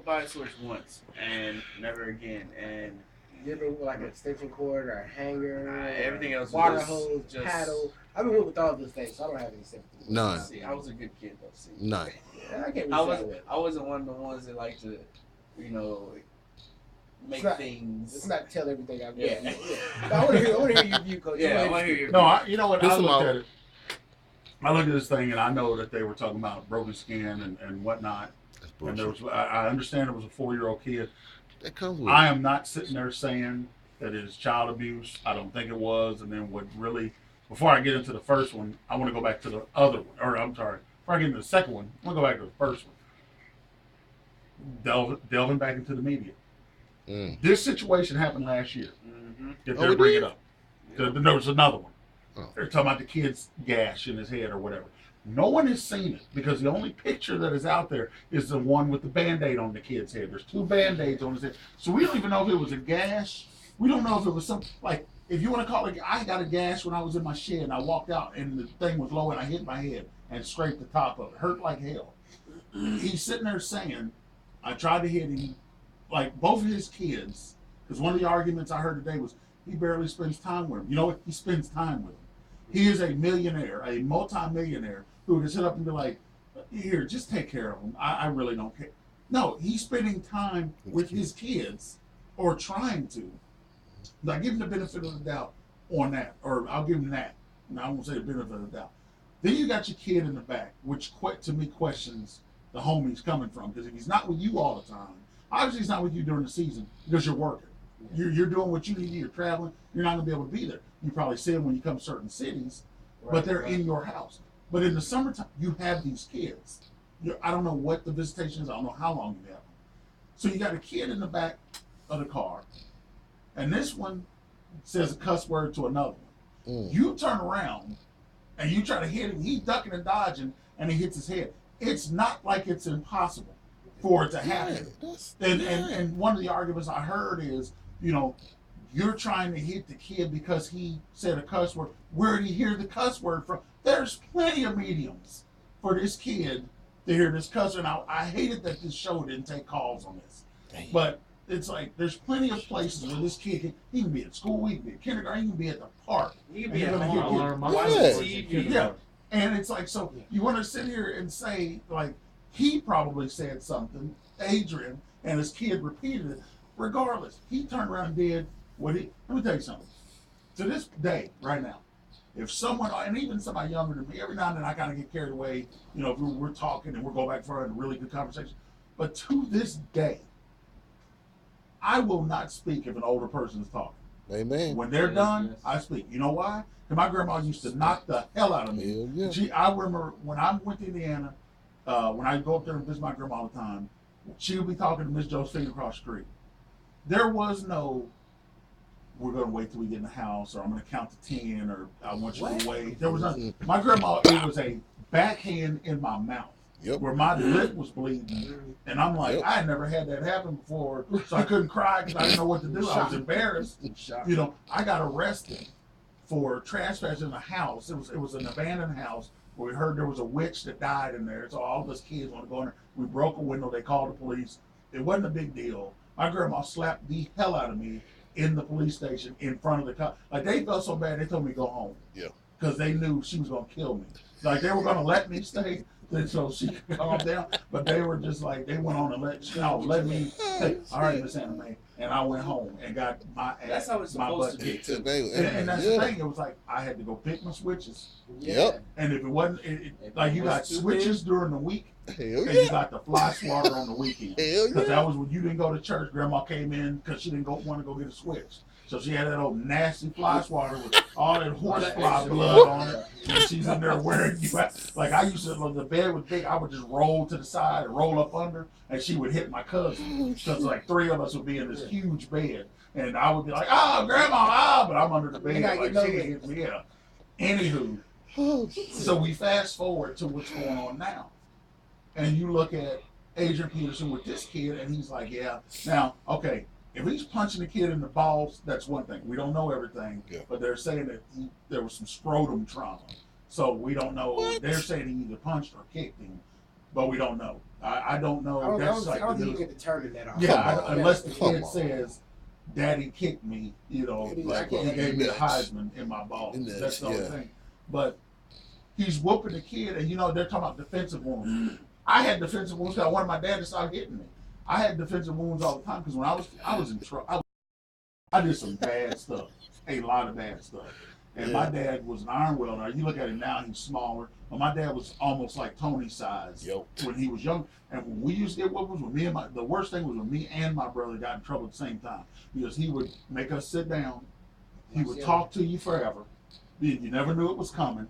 buy a switch once and never again. And Give it like an extension cord or a hanger, everything else water was hose, just paddle. I've been with all those things, so I don't have any sympathy. None. See, I was a good kid though. See, None. Yeah, I can't I really say was that. I wasn't one of the ones that like to, you know, make things. Let's not tell everything I've done. Yeah. No, I want to hear your view, Coach. Yeah, I want to hear your. No, you know what? Piss I 'em looked off. at it. I looked at this thing, and I know that they were talking about broken skin and whatnot. That's And there bullshit. was, I understand it was a 4-year-old kid. That comes with I am not sitting there saying that it is child abuse. I don't think it was. And then what really, before I get into the first one, I want to go back to the other one. Or I'm sorry, before I get into the second one, I want to go back to the first one. Delving back into the media. Mm. This situation happened last year. Mm-hmm. If Oh, they're it bringing did? it up. There was another one. Oh. They're talking about the kid's gash in his head or whatever. No one has seen it because the only picture that is out there is the one with the Band-Aid on the kid's head. There's 2 Band-Aids on his head. So we don't even know if it was a gash. We don't know if it was some, like, if you want to call it, I got a gash when I was in my shed and I walked out and the thing was low and I hit my head and scraped the top of it. Hurt like hell. He's sitting there saying, I tried to hit him, like both of his kids, because one of the arguments I heard today was he barely spends time with him. You know what? He spends time with him. He is a millionaire, a multi-millionaire who can sit up and be like, here, just take care of him. I really don't care. No, he's spending time with his kids or trying to. I give him the benefit of the doubt on that, or I'll give him that. And I won't say the benefit of the doubt. Then you got your kid in the back, which to me questions the home he's coming from. Because if he's not with you all the time, obviously he's not with you during the season because you're working. You're doing what you need to do. You're traveling. You're not going to be able to be there. You probably see them when you come to certain cities, but they're in your house. But in the summertime, you have these kids. I don't know what the visitation is. I don't know how long you have them. So you got a kid in the back of the car, and this one says a cuss word to another one. Mm. You turn around, and you try to hit him. He's ducking and dodging, and he hits his head. It's not like it's impossible for it to happen. And one of the arguments I heard is, you know, you're trying to hit the kid because he said a cuss word. Where did he hear the cuss word from? There's plenty of mediums for this kid to hear this cuss word. Now, I hated that this show didn't take calls on this. Damn. But it's like there's plenty of places where this kid he can be at school, he can be at kindergarten, he can be at the park. You can And be you're at gonna home hear watching Yeah. TV. Yeah. And it's like, so you want to sit here and say, like, he probably said something, Adrian, and his kid repeated it. Regardless, he turned around and did what he. Let me tell you something. To this day, right now, if someone, and even somebody younger than me, every now and then I kind of get carried away, you know, if we're talking and we're going back and forth in a really good conversation. But to this day, I will not speak if an older person is talking. Amen. When they're done, Yes. I speak. You know why? Because my grandma used to knock the hell out of me. Hell yeah. I remember when I went to Indiana, when I go up there and visit my grandma all the time, she would be talking to Miss Josephine across the street. There was no, we're going to wait till we get in the house, or I'm going to count to 10, or I want you to wait. There was nothing. My grandma, it was a backhand in my mouth. Yep. Where my lip was bleeding, and I'm like, Yep. I had never had that happen before, so I couldn't cry because I didn't know what to do. I was embarrassed. You know, I got arrested for trespassing a house. It was an abandoned house where we heard there was a witch that died in there. So all of us kids want to go in there. We broke a window. They called the police. It wasn't a big deal. My grandma slapped the hell out of me in the police station in front of the cop. Like, they felt so bad, they told me to go home. Yeah. Because they knew she was going to kill me. Like, they were going to let me stay so she could calm down. But they were just like, they went on and let me say, all right, Miss Anna Mae. And I went home and got my ass. That's how it's my supposed butt to be. kicked, too. They- And that's yeah. the thing. It was like, I had to go pick my switches. Yep. And if it wasn't, like, you got switches during the week, Hell and yeah. you got the fly swatter on the weekend. Hell Because yeah. that was when you didn't go to church. Grandma came in because she didn't want to go get a switch. So she had that old nasty fly swatter with all that horsefly blood on it. And she's in there wearing you out. Like, I used to, when the bed was big, I would just roll to the side and roll up under, and she would hit my cousin. Because, like, 3 of us would be in this huge bed. And I would be like, oh, Grandma, but I'm under the bed. Like, she hit me. Yeah. Anywho, Oh, so we fast forward to what's going on now. And you look at Adrian Peterson with this kid, and he's like, yeah. Now, okay, if he's punching the kid in the balls, that's one thing. We don't know everything, Yeah. but they're saying that there was some scrotum trauma. So we don't know. What? They're saying he either punched or kicked him, but we don't know. I don't know. I That's don't like think the you news. can determine that. Yeah, Come on. unless the Come kid on. says, "Daddy kicked me," you know, Yeah, like I he can't- gave me the Nuts. Heisman in my balls. Nuts, That's the only yeah. thing. But he's whooping the kid, and you know they're talking about defensive wounds. I had defensive wounds because I wanted my dad to stop hitting me. I had defensive wounds all the time because when I was in trouble. I did some bad stuff, a lot of bad stuff. And my dad was an iron welder. You look at him now, he's smaller. But my dad was almost like Tony's size Yoked. when he was young. And when we used to get whoopings, with me and the worst thing was when me and my brother got in trouble at the same time. Because he would make us sit down. He would talk to you forever. You never knew it was coming.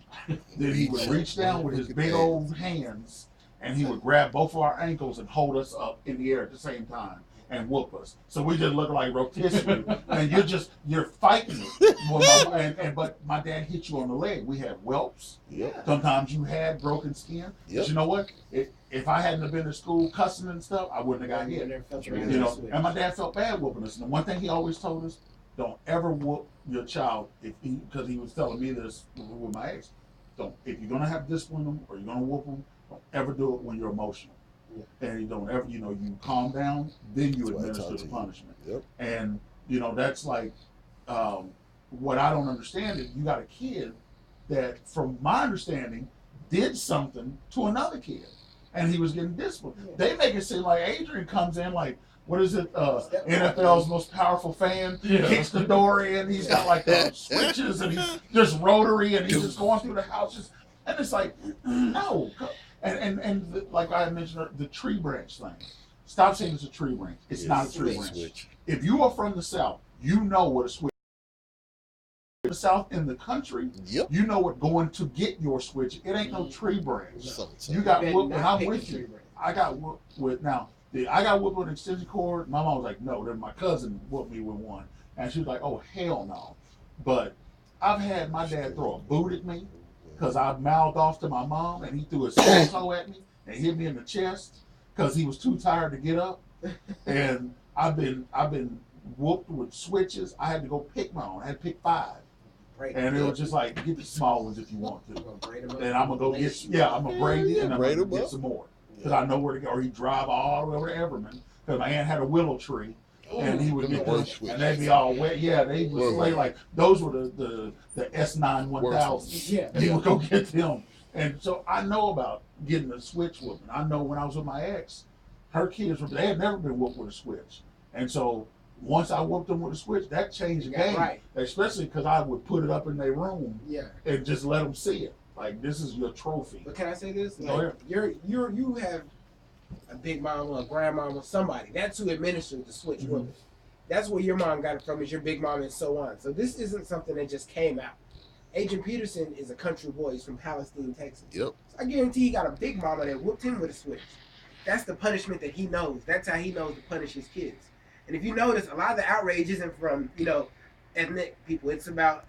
Then he would reach down with his big old hands and he would grab both of our ankles and hold us up in the air at the same time and whoop us. So we just look like rotisserie, and you're fighting. But my dad hit you on the leg. We had whelps. Yep. Sometimes you had broken skin. Yep. But you know what? If I hadn't have been to school cussing and stuff, I wouldn't have got hit. You know, and my dad felt bad whooping us. And the one thing he always told us: don't ever whoop your child because he was telling me this with my ex. If you're gonna have to discipline them or you're gonna whoop them, don't ever do it when you're emotional. Yeah. And you don't ever, you calm down, then you That's why I administer talk the to you. punishment. Yep. And that's like what I don't understand is you got a kid that, from my understanding, did something to another kid, and he was getting disciplined. Yeah. They make it seem like Adrian comes in like, what is it? NFL's most powerful fan, kicks the door in. He's got like switches, and he's just rotary, and he's just going through the houses. And it's like, no. And like I mentioned, the tree branch thing. Stop saying it's a tree branch. It's not a tree branch. Switch. If you are from the South, you know what a switch is. The South in the country, Yep. you know what going to get your switch. It ain't no tree branch. Something. You got better whooped, not and I'm pick with the tree you. branch. I got whooped with I got whooped with an extension cord. My mom was like, no. Then my cousin whooped me with one, and she was like, oh hell no. But I've had my dad throw a boot at me because I mouthed off to my mom, and he threw his toe at me and hit me in the chest because he was too tired to get up. And I've been whooped with switches. I had to go pick my own. I had to pick 5. And it was just like, get the small ones if you want to. And I'm gonna go I'm gonna braid it and I'm braid gonna 'em get up. some more. Because I know where to go. Or he'd drive all the way over to Everman. Because my aunt had a willow tree. And he would Them get the them, worst and they'd be all wet. Yeah, they would Worst. play like, those were the S9 1000s. Yeah. He would go get them. And so I know about getting a switch whooping. I know when I was with my ex, her kids, they had never been whooped with a switch. And so once I whooped them with a switch, that changed the You got game. right. Especially because I would put it up in their room Yeah. and just let them see it. Like, this is your trophy. But can I say this? Go Like, you have a big mama, a grandmama, somebody. That's who administered the switch Mhm. whooping. That's where your mom got it from, is your big mom, and so on. So this isn't something that just came out. Agent Peterson is a country boy. He's from Palestine, Texas. Yep. So I guarantee he got a big mama that whooped him with a switch. That's the punishment that he knows. That's how he knows to punish his kids. And if you notice, a lot of the outrage isn't from, ethnic people. It's about